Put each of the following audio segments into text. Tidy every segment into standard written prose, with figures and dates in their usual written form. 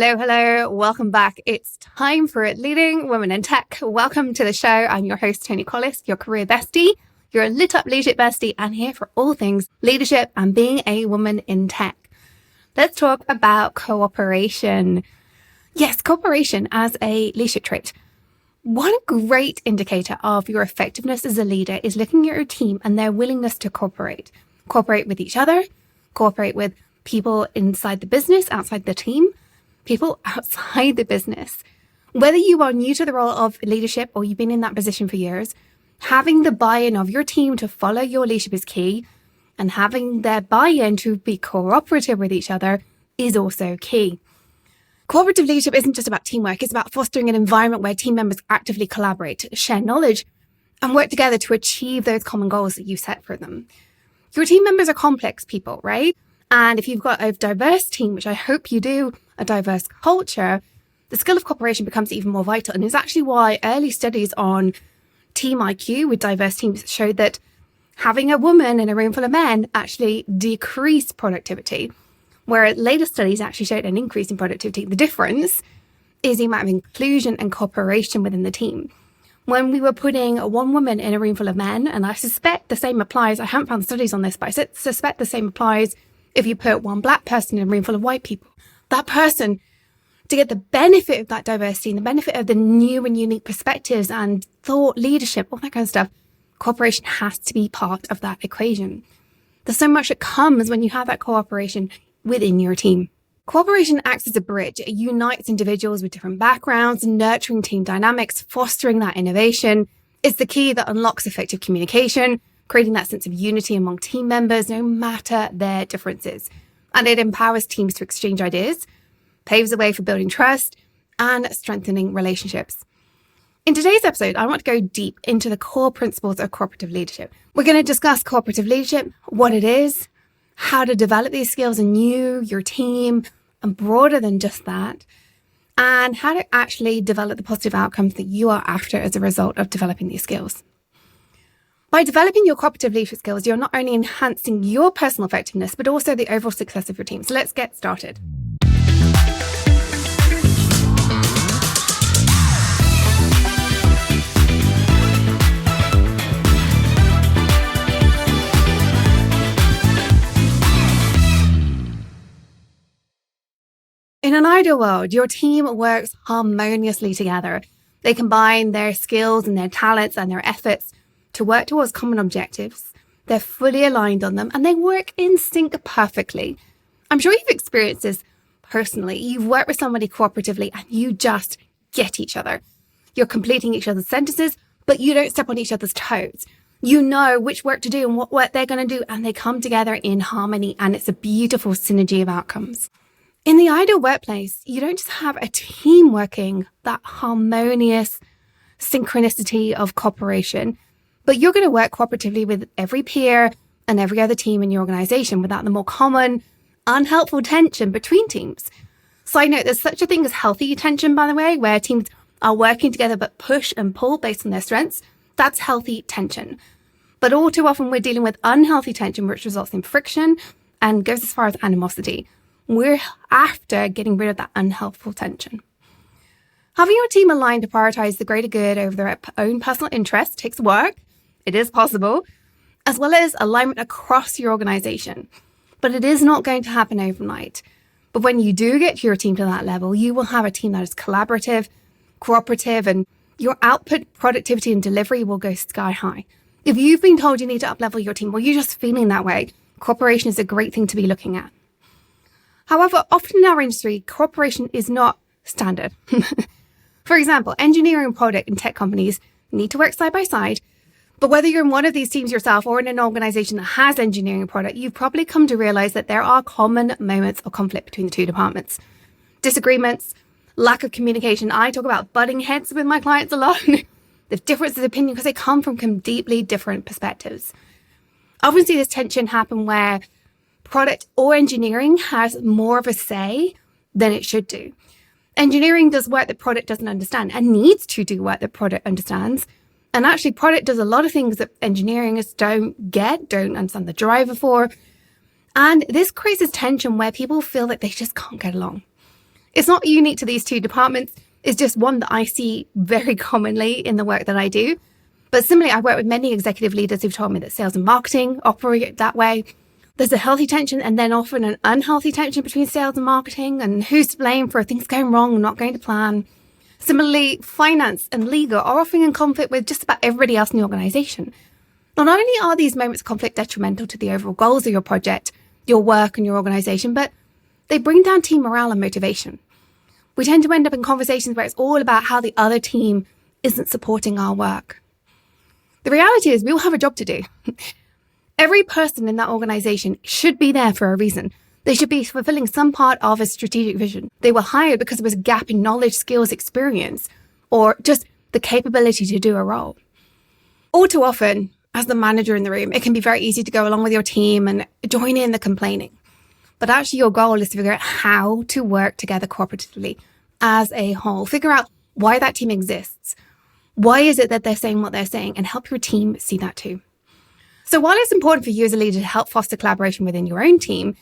Hello. Welcome back. It's time for Leading Women in Tech. Welcome to the show. I'm your host, Toni Collis, your career bestie, your lit up leadership bestie, and here for all things leadership and being a woman in tech. Let's talk about cooperation. Yes, cooperation as a leadership trait. One great indicator of your effectiveness as a leader is looking at your team and their willingness to cooperate. Cooperate with each other, cooperate with people inside the business, outside the team, people outside the business. Whether you are new to the role of leadership or you've been in that position for years, having the buy-in of your team to follow your leadership is key, and having their buy-in to be cooperative with each other is also key. Cooperative leadership isn't just about teamwork, it's about fostering an environment where team members actively collaborate, share knowledge, and work together to achieve those common goals that you set for them. Your team members are complex people, right? And if you've got a diverse team, which I hope you do, a diverse culture, the skill of cooperation becomes even more vital. And it's actually why early studies on team IQ with diverse teams showed that having a woman in a room full of men actually decreased productivity, where later studies actually showed an increase in productivity. The difference is the amount of inclusion and cooperation within the team. When we were putting one woman in a room full of men, and I suspect the same applies, I haven't found studies on this, but I suspect the same applies if you put one black person in a room full of white people. That person, to get the benefit of that diversity and the benefit of the new and unique perspectives and thought leadership, all that kind of stuff, cooperation has to be part of that equation. There's so much that comes when you have that cooperation within your team. Cooperation acts as a bridge. It unites individuals with different backgrounds, nurturing team dynamics, fostering that innovation. It's the key that unlocks effective communication, creating that sense of unity among team members, no matter their differences. And it empowers teams to exchange ideas, paves the way for building trust, and strengthening relationships. In today's episode, I want to go deep into the core principles of cooperative leadership. We're going to discuss cooperative leadership, what it is, how to develop these skills in you, your team, and broader than just that, and how to actually develop the positive outcomes that you are after as a result of developing these skills. By developing your cooperative leadership skills, you're not only enhancing your personal effectiveness, but also the overall success of your team. So let's get started. In an ideal world, your team works harmoniously together. They combine their skills and their talents and their efforts to work towards common objectives. They're fully aligned on them and they work in sync perfectly. I'm sure you've experienced this personally. You've worked with somebody cooperatively and you just get each other. You're completing each other's sentences, but you don't step on each other's toes. You know which work to do and what work they're going to do, and they come together in harmony, and it's a beautiful synergy of outcomes. In the ideal workplace, you don't just have a team working, that harmonious synchronicity of cooperation, but you're going to work cooperatively with every peer and every other team in your organization without the more common, unhelpful tension between teams. Side note, there's such a thing as healthy tension, by the way, where teams are working together but push and pull based on their strengths. That's healthy tension. But all too often we're dealing with unhealthy tension, which results in friction and goes as far as animosity. We're after getting rid of that unhelpful tension. Having your team aligned to prioritize the greater good over their own personal interests takes work. It is possible, as well as alignment across your organization. But it is not going to happen overnight. But when you do get your team to that level, you will have a team that is collaborative, cooperative, and your output, productivity, and delivery will go sky high. If you've been told you need to up-level your team, or you're just feeling that way, cooperation is a great thing to be looking at. However, often in our industry, cooperation is not standard. For example, engineering and product and tech companies need to work side by side. But whether you're in one of these teams yourself or in an organization that has engineering and product, you've probably come to realize that there are common moments of conflict between the two departments. Disagreements, lack of communication. I talk about butting heads with my clients a lot. The differences of opinion because they come from deeply different perspectives. I often see this tension happen where product or engineering has more of a say than it should do. Engineering does work that product doesn't understand and needs to do work that product understands. And actually, product does a lot of things that engineers don't understand the driver for. And this creates this tension where people feel that they just can't get along. It's not unique to these two departments. It's just one that I see very commonly in the work that I do. But similarly, I work with many executive leaders who've told me that sales and marketing operate that way. There's a healthy tension and then often an unhealthy tension between sales and marketing, and who's to blame for things going wrong and not going to plan. Similarly, finance and legal are often in conflict with just about everybody else in the organization. Not only are these moments of conflict detrimental to the overall goals of your project, your work and your organization, but they bring down team morale and motivation. We tend to end up in conversations where it's all about how the other team isn't supporting our work. The reality is we all have a job to do. Every person in that organization should be there for a reason. They should be fulfilling some part of a strategic vision. They were hired because there was a gap in knowledge, skills, experience, or just the capability to do a role. All too often, as the manager in the room, it can be very easy to go along with your team and join in the complaining. But actually your goal is to figure out how to work together cooperatively as a whole. Figure out why that team exists. Why is it that they're saying what they're saying, and help your team see that too. So while it's important for you as a leader to help foster collaboration within your own team,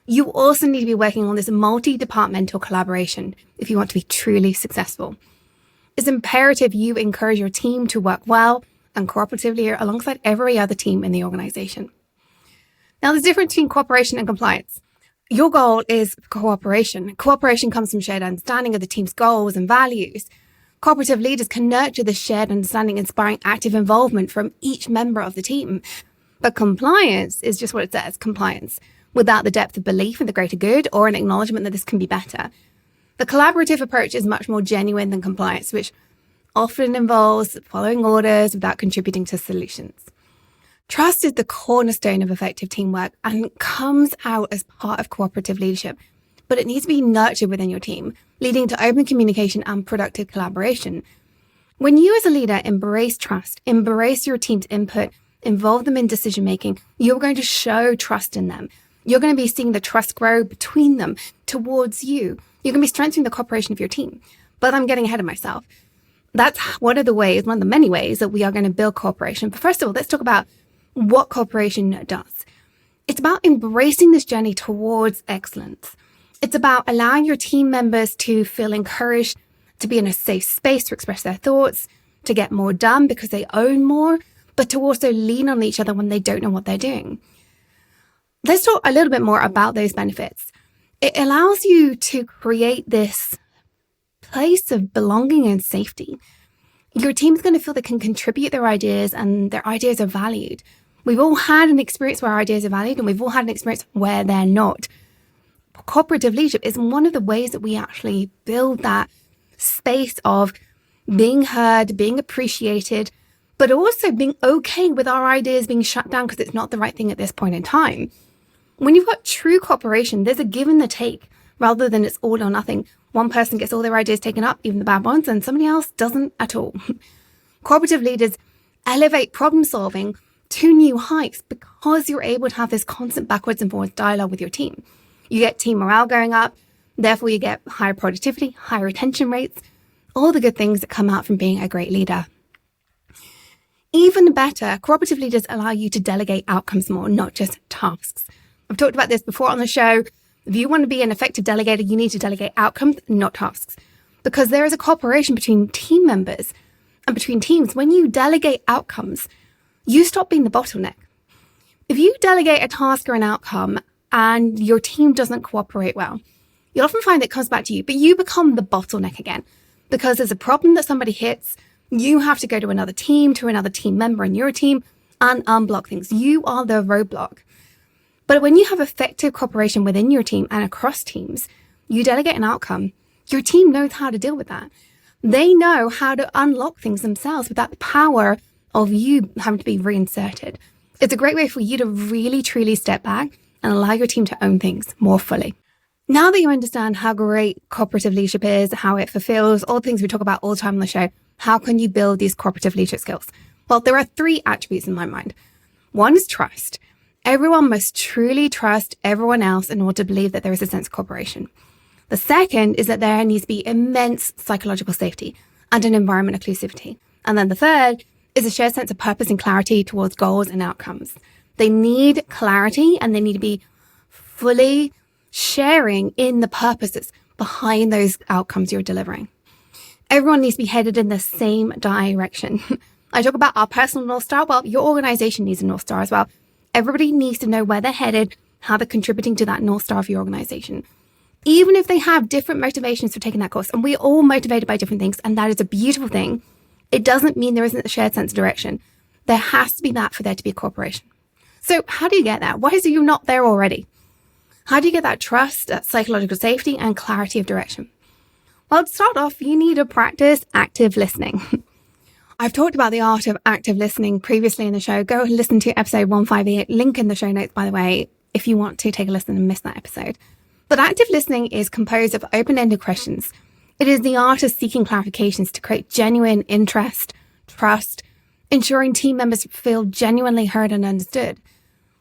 you also need to be working on this multi-departmental collaboration if you want to be truly successful. It's imperative you encourage your team to work well and cooperatively alongside every other team in the organization. Now, there's a difference between cooperation and compliance. Your goal is cooperation. Cooperation comes from shared understanding of the team's goals and values. Cooperative leaders can nurture this shared understanding, inspiring active involvement from each member of the team. But compliance is just what it says, compliance, without the depth of belief in the greater good or an acknowledgement that this can be better. The collaborative approach is much more genuine than compliance, which often involves following orders without contributing to solutions. Trust is the cornerstone of effective teamwork and comes out as part of cooperative leadership, but it needs to be nurtured within your team, leading to open communication and productive collaboration. When you as a leader embrace trust, embrace your team's input, involve them in decision-making, you're going to show trust in them. You're going to be seeing the trust grow between them towards you. You're going to be strengthening the cooperation of your team. But I'm getting ahead of myself. That's one of the many ways that we are going to build cooperation. But first of all, let's talk about what cooperation does. It's about embracing this journey towards excellence. It's about allowing your team members to feel encouraged, to be in a safe space to express their thoughts, to get more done because they own more, but to also lean on each other when they don't know what they're doing. Let's talk a little bit more about those benefits. It allows you to create this place of belonging and safety. Your team's going to feel they can contribute their ideas and their ideas are valued. We've all had an experience where our ideas are valued, and we've all had an experience where they're not. Cooperative leadership is one of the ways that we actually build that space of being heard, being appreciated, but also being okay with our ideas being shut down because it's not the right thing at this point in time. When you've got true cooperation, there's a give and a take rather than it's all or nothing. One person gets all their ideas taken up, even the bad ones, and somebody else doesn't at all. Cooperative leaders elevate problem solving to new heights because you're able to have this constant backwards and forwards dialogue with your team. You get team morale going up, therefore you get higher productivity, higher retention rates, all the good things that come out from being a great leader. Even better, cooperative leaders allow you to delegate outcomes more, not just tasks. I've talked about this before on the show. If you want to be an effective delegator, you need to delegate outcomes, not tasks, because there is a cooperation between team members and between teams. When you delegate outcomes, you stop being the bottleneck. If you delegate a task or an outcome and your team doesn't cooperate well, you'll often find it comes back to you, but you become the bottleneck again because there's a problem that somebody hits. You have to go to another team member in your team and unblock things. You are the roadblock. But when you have effective cooperation within your team and across teams, you delegate an outcome. Your team knows how to deal with that. They know how to unlock things themselves without the power of you having to be reinserted. It's a great way for you to really, truly step back and allow your team to own things more fully. Now that you understand how great cooperative leadership is, how it fulfills all the things we talk about all the time on the show, how can you build these cooperative leadership skills? Well, there are 3 attributes in my mind. One is trust. Everyone must truly trust everyone else in order to believe that there is a sense of cooperation. The second is that there needs to be immense psychological safety and an environment of inclusivity. And then the third is a shared sense of purpose and clarity towards goals and outcomes. They need clarity and they need to be fully sharing in the purpose that's behind those outcomes you're delivering. Everyone needs to be headed in the same direction. I talk about our personal North Star. Well, your organization needs a North Star as well. Everybody needs to know where they're headed, how they're contributing to that North Star of your organization. Even if they have different motivations for taking that course, and we're all motivated by different things, and that is a beautiful thing, it doesn't mean there isn't a shared sense of direction. There has to be that for there to be a cooperation. So how do you get that? Why is it you're not there already? How do you get that trust, that psychological safety, and clarity of direction? Well, to start off, you need to practice active listening. I've talked about the art of active listening previously in the show. Go and listen to episode 158, link in the show notes, by the way, if you want to take a listen and miss that episode. But active listening is composed of open-ended questions. It is the art of seeking clarifications to create genuine interest, trust, ensuring team members feel genuinely heard and understood.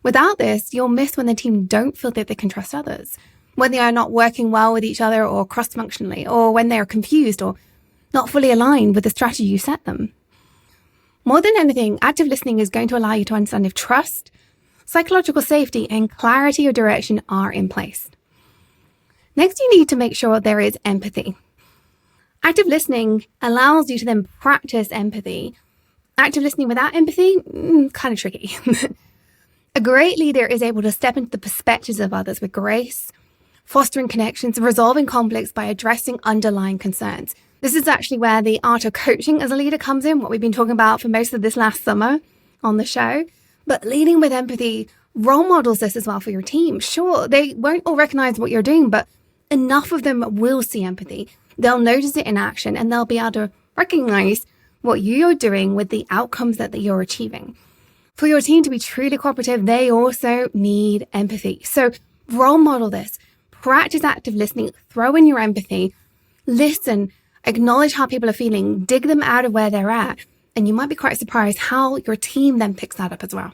Without this, you'll miss when the team don't feel that they can trust others, when they are not working well with each other or cross-functionally, or when they are confused or not fully aligned with the strategy you set them. More than anything, active listening is going to allow you to understand if trust, psychological safety, and clarity of direction are in place. Next, you need to make sure there is empathy. Active listening allows you to then practice empathy. Active listening without empathy, kind of tricky. A great leader is able to step into the perspectives of others with grace, fostering connections, and resolving conflicts by addressing underlying concerns. This is actually where the art of coaching as a leader comes in, what we've been talking about for most of this last summer on the show. But leading with empathy role models this as well for your team. Sure, they won't all recognize what you're doing, but enough of them will see empathy. They'll notice it in action, and they'll be able to recognize what you're doing with the outcomes that you're achieving. For your team to be truly cooperative, they also need empathy. So role model this. Practice active listening. Throw in your empathy. Listen. Acknowledge how people are feeling. Dig them out of where they're at. And you might be quite surprised how your team then picks that up as well.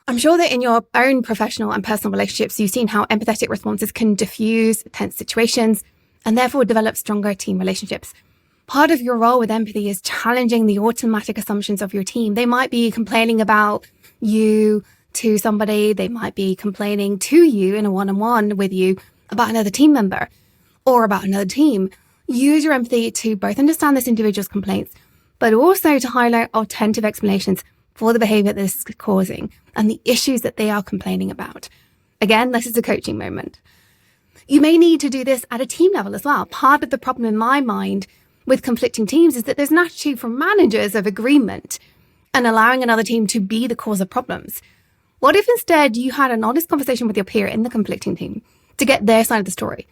I'm sure that in your own professional and personal relationships, you've seen how empathetic responses can diffuse tense situations and therefore develop stronger team relationships. Part of your role with empathy is challenging the automatic assumptions of your team. They might be complaining about you to somebody. They might be complaining to you in a one-on-one with you about another team member or about another team. Use your empathy to both understand this individual's complaints, but also to highlight alternative explanations for the behavior this is causing and the issues that they are complaining about. Again, this is a coaching moment. You may need to do this at a team level as well. Part of the problem in my mind with conflicting teams is that there's an attitude from managers of agreement and allowing another team to be the cause of problems. What if instead you had an honest conversation with your peer in the conflicting team to get their side of the story?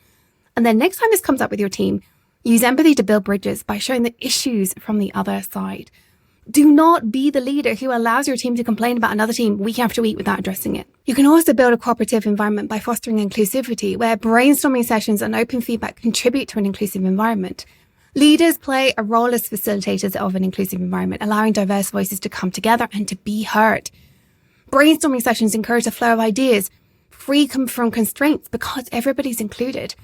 And then next time this comes up with your team, use empathy to build bridges by showing the issues from the other side. Do not be the leader who allows your team to complain about another team week after week without addressing it. You can also build a cooperative environment by fostering inclusivity, where brainstorming sessions and open feedback contribute to an inclusive environment. Leaders play a role as facilitators of an inclusive environment, allowing diverse voices to come together and to be heard. Brainstorming sessions encourage the flow of ideas, free from constraints because everybody's included.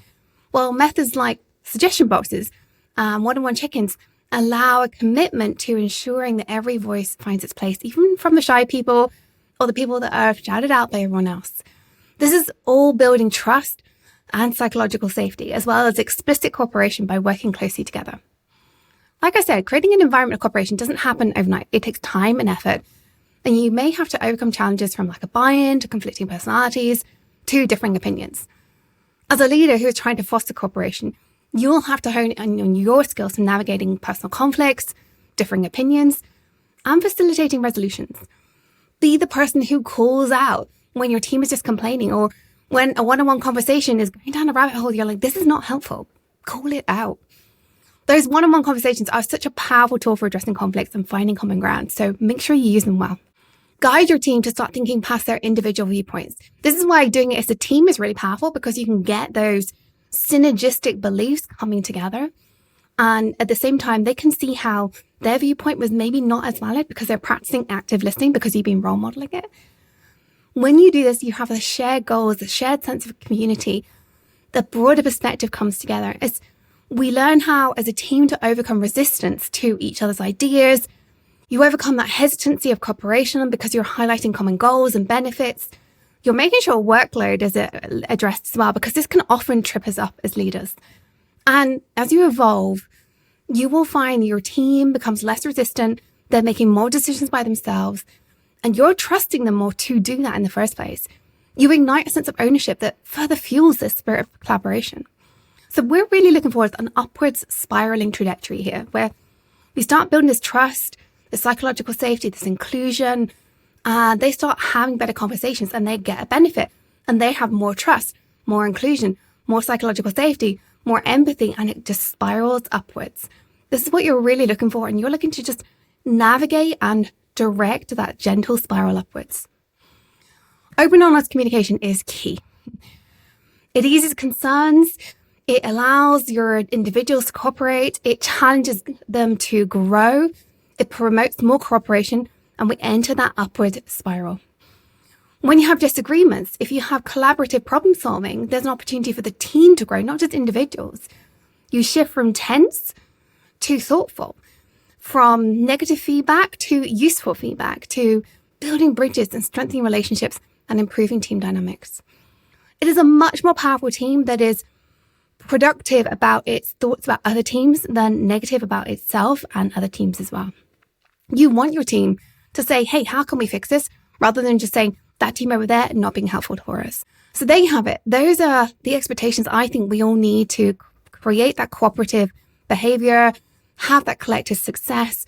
While methods like suggestion boxes, one-on-one check-ins allow a commitment to ensuring that every voice finds its place, even from the shy people or the people that are shouted out by everyone else. This is all building trust and psychological safety, as well as explicit cooperation by working closely together. Like I said, creating an environment of cooperation doesn't happen overnight. It takes time and effort, and you may have to overcome challenges from lack of buy-in to conflicting personalities to differing opinions. As a leader who is trying to foster cooperation, you'll have to hone in on your skills in navigating personal conflicts, differing opinions, and facilitating resolutions. Be the person who calls out when your team is just complaining, or when a one-on-one conversation is going down a rabbit hole, you're like, this is not helpful. Call it out. Those one-on-one conversations are such a powerful tool for addressing conflicts and finding common ground, so make sure you use them well. Guide your team to start thinking past their individual viewpoints. This is why doing it as a team is really powerful, because you can get those synergistic beliefs coming together. And at the same time, they can see how their viewpoint was maybe not as valid because they're practicing active listening because you've been role modeling it. When you do this, you have a shared goals, a shared sense of community. The broader perspective comes together as we learn how, as a team, to overcome resistance to each other's ideas. You overcome that hesitancy of cooperation because you're highlighting common goals and benefits. You're making sure workload is addressed as well, because this can often trip us up as leaders. And as you evolve, you will find your team becomes less resistant. They're making more decisions by themselves, and you're trusting them more to do that in the first place. You ignite a sense of ownership that further fuels this spirit of collaboration. So we're really looking forward to an upwards spiraling trajectory here, where we start building this trust, this psychological safety, this inclusion. They start having better conversations and they get a benefit, and they have more trust, more inclusion, more psychological safety, more empathy, and it just spirals upwards. This is what you're really looking for, and you're looking to just navigate and direct that gentle spiral upwards. Open, honest communication is key. It eases concerns. It allows your individuals to cooperate. It challenges them to grow. It promotes more cooperation, and we enter that upward spiral. When you have disagreements, if you have collaborative problem solving, there's an opportunity for the team to grow, not just individuals. You shift from tense to thoughtful, from negative feedback to useful feedback, to building bridges and strengthening relationships and improving team dynamics. It is a much more powerful team that is productive about its thoughts about other teams than negative about itself and other teams as well. You want your team to say, hey, how can we fix this? Rather than just saying that team over there not being helpful for us. So there you have it. Those are the expectations I think we all need to create that cooperative behavior, have that collective success,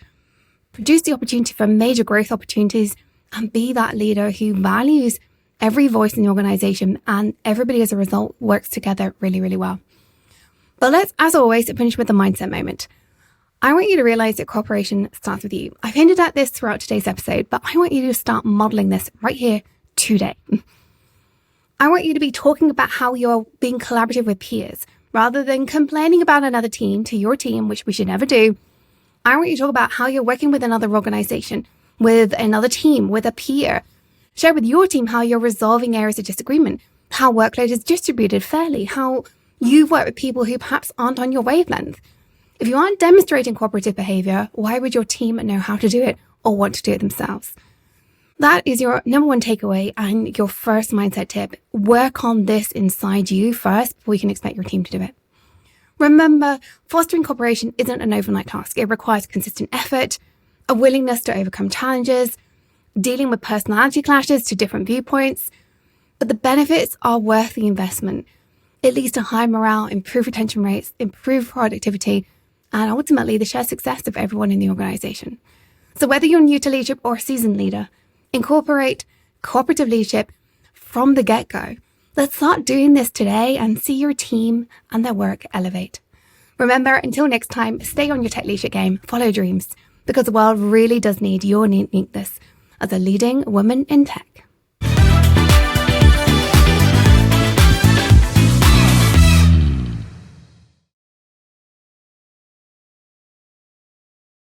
produce the opportunity for major growth opportunities, and be that leader who values every voice in the organization, and everybody as a result works together really, really well. But let's, as always, finish with the mindset moment. I want you to realize that cooperation starts with you. I've hinted at this throughout today's episode, but I want you to start modeling this right here today. I want you to be talking about how you're being collaborative with peers rather than complaining about another team to your team, which we should never do. I want you to talk about how you're working with another organization, with another team, with a peer. Share with your team how you're resolving areas of disagreement, how workload is distributed fairly, how you work with people who perhaps aren't on your wavelength. If you aren't demonstrating cooperative behavior, why would your team know how to do it or want to do it themselves? That is your number one takeaway and your first mindset tip. Work on this inside you first before you can expect your team to do it. Remember, fostering cooperation isn't an overnight task. It requires consistent effort, a willingness to overcome challenges, dealing with personality clashes to different viewpoints. But the benefits are worth the investment. It leads to high morale, improved retention rates, improved productivity, and ultimately the shared success of everyone in the organization. So whether you're new to leadership or a seasoned leader, incorporate cooperative leadership from the get-go. Let's start doing this today and see your team and their work elevate. Remember, until next time, stay on your tech leadership game, follow dreams, because the world really does need your uniqueness as a leading woman in tech.